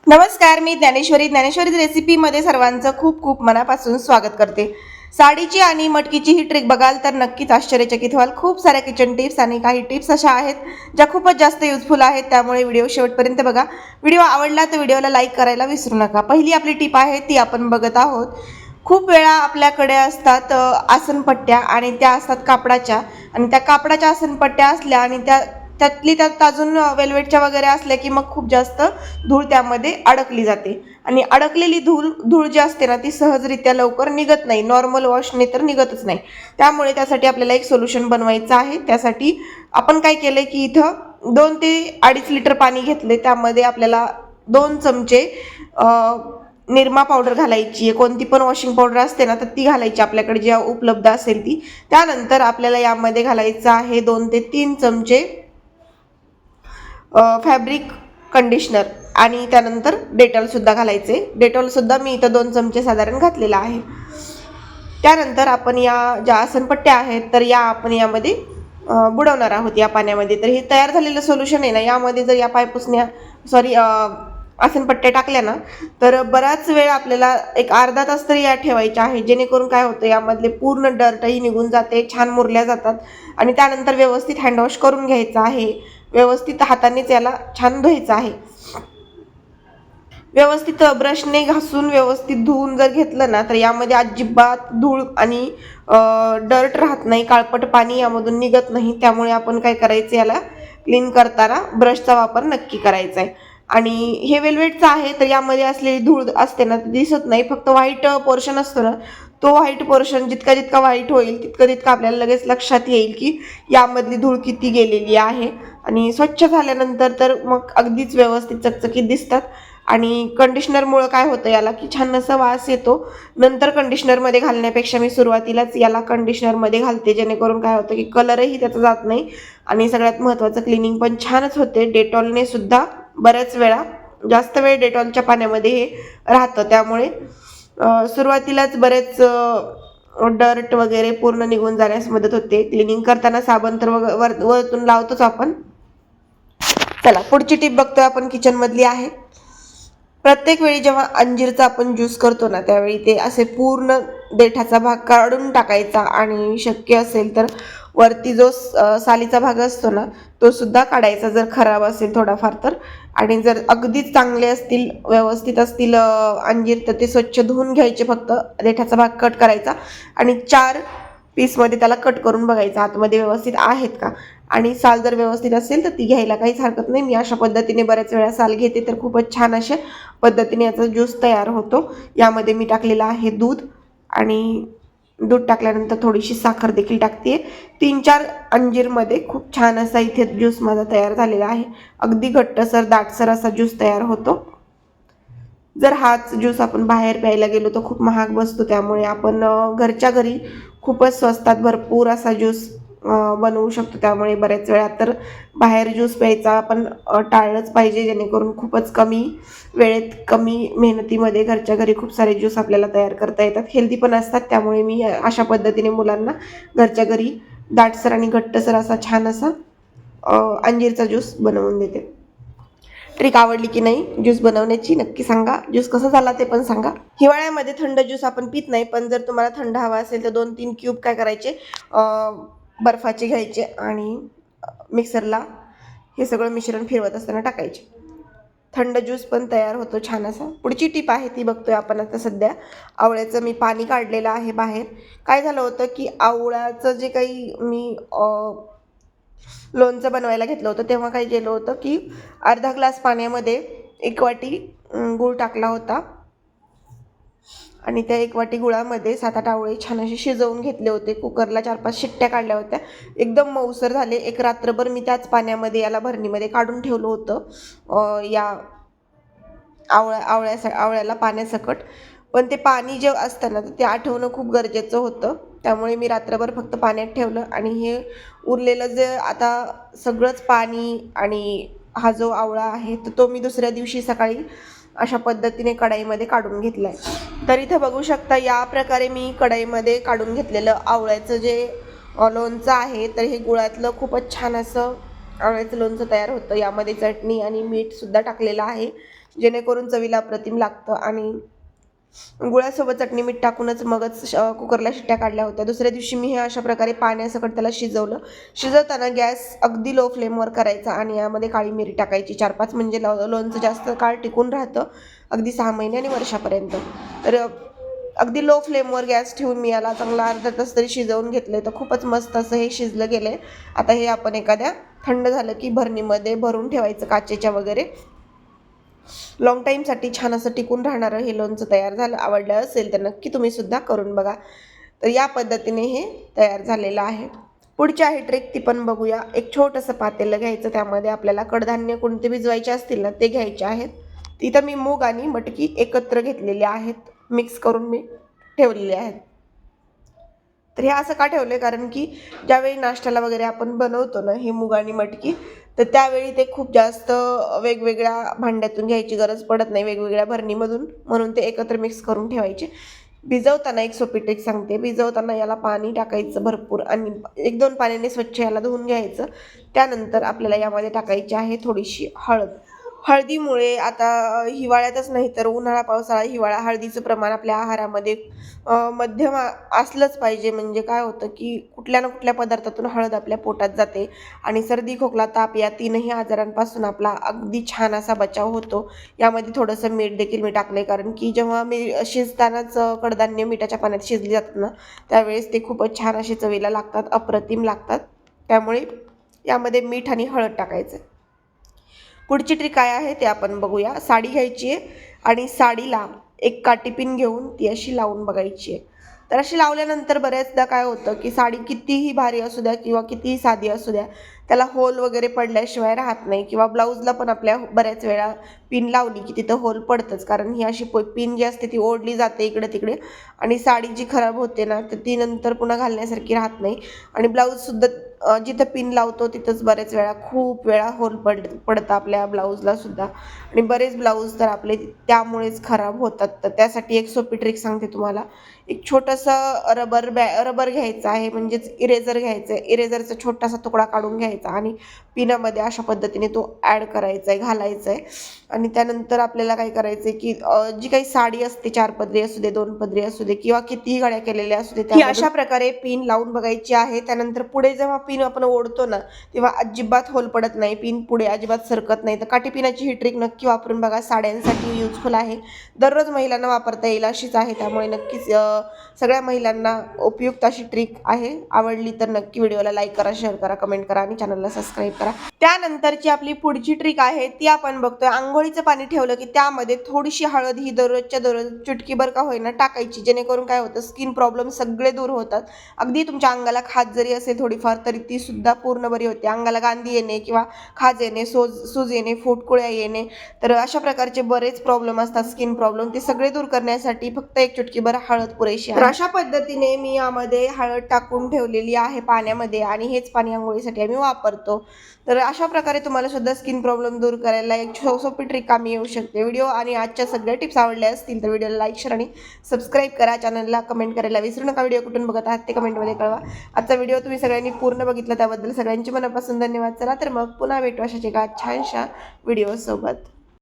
नमस्कार, मी ज्ञानेश्वरी रेसिपीमध्ये सर्वांचं खूप खूप मनापासून स्वागत करते. साडीची आणि मटकीची ही ट्रिक बघाल तर नक्कीच आश्चर्यचकित व्हाल. खूप साऱ्या किचन टिप्स आणि काही टिप्स अशा आहेत ज्या खूपच जास्त युजफुल आहेत, त्यामुळे व्हिडिओ शेवटपर्यंत बघा. व्हिडिओ आवडला तर व्हिडिओला लाईक करायला विसरू नका. पहिली आपली टिप आहे ती आपण बघत आहोत. खूप वेळा आपल्याकडे असतात आसनपट्ट्या आणि त्या असतात कापडाच्या, आणि त्या कापडाच्या आसनपट्ट्या असल्या आणि त्यात अजून वेल्वेटच्या वगैरे असल्या की मग खूप जास्त धूळ त्यामध्ये अडकली जाते. आणि अडकलेली धूळ धूळ जी असते ना ती सहजरित्या लवकर निघत नाही, नॉर्मल वॉशने तर निघतच नाही. त्यामुळे त्यासाठी आपल्याला एक सोल्युशन बनवायचं आहे. त्यासाठी आपण काय केलंय की इथं 2 ते 2.5 लिटर पाणी घेतले. त्यामध्ये आपल्याला 2 चमचे निरमा पावडर घालायची आहे. कोणती पण वॉशिंग पावडर असते ना तर ती घालायची आपल्याकडे ज्या उपलब्ध असेल ती. त्यानंतर आपल्याला यामध्ये घालायचं आहे 2 ते 3 चमचे फॅब्रिक कंडिशनर, आणि त्यानंतर डेटॉलसुद्धा घालायचे. डेटॉलसुद्धा मी इथं 2 चमचे साधारण घातलेला आहे. त्यानंतर आपण या ज्या आसनपट्ट्या आहेत तर या आपण यामध्ये बुडवणार आहोत या पाण्यामध्ये. तर हे तयार झालेलं सोल्युशन आहे ना, यामध्ये जर या पायपुसण्या आसनपट्ट्या टाकल्या ना तर बराच वेळ आपल्याला एक अर्धा तास तरी या ठेवायच्या आहे, जेणेकरून काय होतं यामधले पूर्ण डर्टही निघून जाते, छान मुरल्या जातात. आणि त्यानंतर व्यवस्थित हँडवॉश करून घ्यायचं आहे. व्यवस्थित हातानेच याला छान धुवायचं आहे. व्यवस्थित ब्रशने घासून व्यवस्थित धुवून जर घेतलं ना तर यामध्ये अजिबात धूळ आणि डर्ट राहत नाही, काळपट पाणी यामधून निघत नाही. त्यामुळे आपण काय करायचं, याला क्लीन करताना ब्रशचा वापर नक्की करायचा आहे. आणि हे वेल्वेटचं आहे तर यामध्ये असलेली धूळ असते ना दिसत नाही, फक्त व्हाईट पोर्शन असतो ना, तो व्हाईट पोर्शन जितका जितका व्हाईट होईल तितकं तितकं आपल्याला लगेच लक्षात येईल की यामधली धूळ किती गेलेली आहे. आणि स्वच्छ झाल्यानंतर तर मग अगदीच व्यवस्थित चकचकीत दिसतात. आणि कंडिशनरमुळं काय होतं याला की छान असा वास येतो. नंतर कंडिशनरमध्ये घालण्यापेक्षा मी सुरुवातीलाच याला कंडिशनरमध्ये घालते, जेणेकरून काय होतं की कलरही त्याचा जात नाही आणि सगळ्यात महत्त्वाचं क्लिनिंग पण छानच होते. डेटॉलने सुद्धा बऱ्याच वेळा जास्त वेळ डेटॉलच्या पाण्यामध्ये हे राहतं. त्यामुळे सुरुवातीलाच बरेच डर्ट वगैरे पूर्ण निघून जाण्यास मदत होते. क्लिनिंग करताना साबण तर वरतून लावतोच आपण. चला पुढची टीप बघतोय आपण किचनमधली आहे. प्रत्येक वेळी जेव्हा अंजीरचा आपण ज्यूस करतो ना त्यावेळी ते असे पूर्ण देठाचा भाग काढून टाकायचा, आणि शक्य असेल तर वरती जो सालीचा भाग असतो ना तो सुद्धा काढायचा जर खराब असेल थोडाफार तर. आणि जर अगदीच चांगले असतील, व्यवस्थित असतील अंजीर तर ते स्वच्छ धुवून घ्यायचे. फक्त देठाचा भाग कट करायचा आणि 4 पीसमध्ये त्याला कट करून बघायचं आतमध्ये व्यवस्थित आहेत का. आणि साल जर व्यवस्थित असेल तर ती घ्यायला काहीच हरकत नाही. मी अशा पद्धतीने बऱ्याच वेळा साल घेते तर खूपच छान अशा पद्धतीने याचा ज्यूस तयार होतो. यामध्ये मी टाकलेलं आहे दूध, आणि दूध टाकल्यानंतर थोडीशी साखर देखील टाकते. 3-4 अंजीरमध्ये खूप छान असा इथे ज्यूस माझा तयार झालेला आहे. अगदी घट्टसर दाटसर असा ज्यूस तयार होतो. जर हाच ज्यूस आपण बाहेर प्यायला गेलो तर खूप महाग बसतो, त्यामुळे आपण घरच्या घरी खूपच स्वस्तात भरपूर असा ज्यूस बनवू शकतो. त्यामुळे बऱ्याच वेळा तर बाहेर ज्यूस प्यायचा आपण टाळलंच पाहिजे, जेणेकरून खूपच कमी वेळेत कमी मेहनतीमध्ये घरच्या घरी खूप सारे ज्यूस आपल्याला तयार करता येतात, हेल्दी पण असतात. त्यामुळे मी अशा पद्धतीने मुलांना घरच्या घरी दाटसर आणि घट्टसर असा छान असा अंजीरचा ज्यूस बनवून देते. ट्रिक आवडली की नाही ज्यूस बनवण्याची नक्की सांगा. ज्यूस कसा झाला ते पण सांगा. हिवाळ्यामध्ये थंड ज्यूस आपण पित नाही, पण जर तुम्हाला थंड हवा असेल तर 2-3 क्यूब काय करायचे, बर्फाचे घ्यायचे आणि मिक्सरला हे सगळं मिश्रण फिरवत असताना टाकायचे. थंड ज्यूस पण तयार होतो छान असा. पुढची टीप आहे ती बघतोय आपण आता सध्या. आवळ्याचं मी पाणी काढलेलं आहे बाहेर. काय झालं होतं की आवळ्याचं जे काही मी लोणचं बनवायला घेतलं होतं तेव्हा काय केलं होतं की अर्धा ग्लास पाण्यामध्ये 1 वाटी गूळ टाकला होता, आणि त्या 1 वाटी गुळामध्ये 7-8 आवळे छान असे शिजवून घेतले होते. कुकरला 4-5 शिट्ट्या काढल्या होत्या, एकदम मऊसर झाले. एक रात्रभर मी त्याच पाण्यामध्ये याला भरणीमध्ये काढून ठेवलं होतं या आवळ्याला पाण्यासकट. पण ते पाणी जे असतं ना ते आठवणं खूप गरजेचं होतं. त्यामुळे मी रात्रभर फक्त पाण्यात ठेवलं, आणि हे उरलेलं जे आता सगळंच पाणी आणि हा जो आवळा आहे तर तो मी दुसऱ्या दिवशी सकाळी अशा पद्धतीने कढईमध्ये काढून घेतला आहे. तर इथं बघू शकता या प्रकारे मी कढईमध्ये काढून घेतलेलं आवळ्याचं जे लोणचं आहे तर हे गुळातलं खूपच छान असं आवळ्याचं लोणचं तयार होतं. यामध्ये चटणी आणि मीठ सुद्धा टाकलेलं आहे. जेणेकरून चवीला अप्रतिम लागतं. आणि गुळासोबत चटणी मीठ टाकूनच मगच कुकरला शिट्ट्या काढल्या होत्या. दुसऱ्या दिवशी मी हे अशा प्रकारे पाण्यासकट त्याला शिजवलं. शिजवताना गॅस अगदी लो फ्लेमवर करायचा आणि यामध्ये काळी मिरी टाकायची 4-5, म्हणजे लोणचं जास्त काळ टिकून राहतं, अगदी 6 महिने आणि वर्षापर्यंत. तर अगदी लो फ्लेमवर गॅस ठेवून मी याला चांगला अर्धा तास तरी शिजवून घेतले. तर खूपच मस्त असं हे शिजलं गेलं आहे. आता हे आपण एखाद्या थंड झालं की भरणीमध्ये भरून ठेवायचं, काचेच्या वगैरे. लॉंग टाईमसाठी छान असं टिकून राहणारं हे लोणचं तयार झालं. आवडलं असेल तर नक्की तुम्ही सुद्धा करून बघा. तर या पद्धतीने हे तयार झालेलं आहे. पुढची आहे ट्रिक, ती पण बघूया. एक छोटंसं पातेलं घ्यायचं, त्यामध्ये आपल्याला कडधान्य कोणते भिजवायचे असतील ना ते घ्यायचे आहेत. तिथं मी मूग आणि मटकी एकत्र घेतलेले आहेत, मिक्स करून मी ठेवलेले आहेत. तर हे असं का ठेवले, कारण की ज्यावेळी नाश्त्याला वगैरे आपण बनवतो ना हे मूग आणि मटकी, तर त्यावेळी ते खूप जास्त वेगवेगळ्या भांड्यातून घ्यायची गरज पडत नाही, वेगवेगळ्या भरणीमधून, म्हणून ते एकत्र मिक्स करून ठेवायचे. भिजवताना एक सोपी ट्रिक सांगते. भिजवताना याला पाणी टाकायचं भरपूर आणि 1-2 पाण्याने स्वच्छ याला धुवून घ्यायचं. त्यानंतर आपल्याला यामध्ये टाकायची आहे थोडीशी हळद. हळदीमुळे आता हिवाळ्यातच नाही तर उन्हाळा, पावसाळा, हिवाळा हळदीचं प्रमाण आपल्या आहारामध्ये मध्यम असलंच पाहिजे. म्हणजे काय होतं की कुठल्या ना कुठल्या पदार्थातून हळद आपल्या पोटात जाते आणि सर्दी, खोकला, ताप या 3ही आजारांपासून आपला अगदी छान असा बचाव होतो. यामध्ये थोडंसं मीठ देखील मी टाकले, कारण की जेव्हा मी शिजतानाच कडधान्य मिठाच्या पाण्यात शिजली जातात ना, त्यावेळेस ते खूपच छान असे चवीला लागतात, अप्रतिम लागतात. त्यामुळे यामध्ये मीठ आणि हळद टाकायचं. पुढची ट्रिक काय आहे ते आपण बघूया. साडी घ्यायची आहे आणि साडीला एक काठी पिन घेऊन ती अशी लावून बघायची आहे. तर अशी लावल्यानंतर बऱ्याचदा काय होतं की साडी कितीही भारी असू द्या किंवा कितीही साधी असू द्या, त्याला होल वगैरे पडल्याशिवाय राहत नाही. किंवा ब्लाऊजला पण आपल्या बऱ्याच वेळा पिन लावली की तिथं होल पडतंच, कारण ही अशी पिन जी असते ती ओढली जाते इकडे तिकडे आणि साडी जी खराब होते ना, तर ती नंतर पुन्हा घालण्यासारखी राहत नाही. आणि ब्लाऊजसुद्धा जिथं पिन लावतो तिथंच बऱ्याच वेळा खूप वेळा होल पडतं आपल्या ब्लाऊजला सुद्धा. आणि बरेच ब्लाऊज तर आपले त्यामुळेच खराब होतात. तर त्यासाठी एक सोपी ट्रिक सांगते तुम्हाला. एक छोटंसं रबर घ्यायचं आहे, म्हणजेच इरेझर घ्यायचं आहे. इरेझरचा छोटासा तुकडा काढून घ्यायचा आणि पिनामध्ये अशा पद्धतीने तो ॲड करायचा आहे, घालायचा आहे. आणि त्यानंतर आपल्याला काय करायचं आहे की जी काही साडी असते, 4 पदरी असू दे, 2 पदरी असू दे किंवा कितीही घड्या केलेल्या असू दे, ती अशा प्रकारे पिन लावून बघायची आहे. त्यानंतर पुढे जेव्हा पिन आपण ओढतो ना, तेव्हा अजिबात होल पडत नाही, पिन पुढे अजिबात सरकत नाही. तर काठी पिनाची ही ट्रिक नक्की वापरून बघा, साड्यांसाठी युजफुल आहे. दररोज महिलांना वापरता येईल अशीच आहे, त्यामुळे नक्कीच सगळ्या महिलांना उपयुक्त अशी ट्रिक आहे. आवडली तर नक्की व्हिडिओला लाईक करा, शेअर करा, कमेंट करा आणि चॅनलला सबस्क्राईब करा. त्यानंतरची आपली पुढची ट्रिक आहे ती आपण बघतोय. आंघोळीचं पाणी ठेवलं की त्यामध्ये थोडीशी हळद ही दररोजच्या दररोज चुटकीभर का होईना टाकायची, जेणेकरून काय होतं, स्किन प्रॉब्लेम सगळे दूर होतात. अगदी तुमच्या अंगाला खाज जरी असेल थोडीफार तरी ती सुद्धा पूर्ण बरी होते. अंगाला गांधी येणे किंवा खाज येणे, सूज येणे, फुटकुळ्या येणे, तर अशा प्रकारचे बरेच प्रॉब्लेम असतात, स्किन प्रॉब्लेम, ते सगळे दूर करण्यासाठी फक्त एक चुटकीभर हळद पुरेशी आहे. तर अशा पद्धतीने मी यामध्ये हळद टाकून ठेवलेली आहे पाण्यामध्ये आणि हेच पाणी आंघोळीसाठी आम्ही वापरतो. तर अशा प्रकारे तुम्हाला सुद्धा स्किन प्रॉब्लेम दूर करायला एक सोपी ट्रिक कामी येऊ शकते. व्हिडिओ आणि आजच्या सगळ्या टिप्स आवडल्या असतील तर व्हिडिओला लाईक, शेअर आणि सबस्क्राईब करा. चॅनलला कमेंट करायला विसरू नका. व्हिडिओ कुठून बघत आहात ते कमेंटमध्ये कळवा. आजचा व्हिडिओ तुम्ही सगळ्यांनी पूर्ण बघितला त्याबद्दल सगळ्यांचे मनापासून धन्यवाद. चला तर मग पुन्हा भेटू अशाच एका छानशा व्हिडिओसोबत.